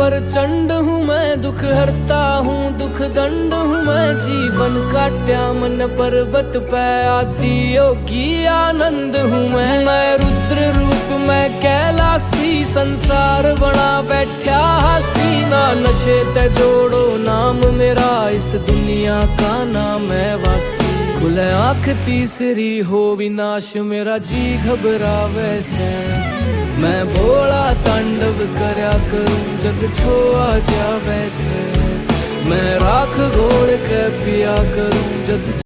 प्रचंड हूँ मैं, दुख हरता हूँ, दुख दंड हूँ मैं। जीवन काट्या मन पर्वत पे, आदि योगी आनंद हूँ मैं रुद्र रूप मैं कैलासी, संसार बना बैठा हसी। ना नशे ते जोड़ो नाम मेरा, इस दुनिया का नाम है वासी। खुले आँख तीसरी हो विनाश मेरा, जी घबरावे से। मैं भोला तांडव करया करूं, जग छोआ जावे से। मैं राख घोल के पिया करूं, जग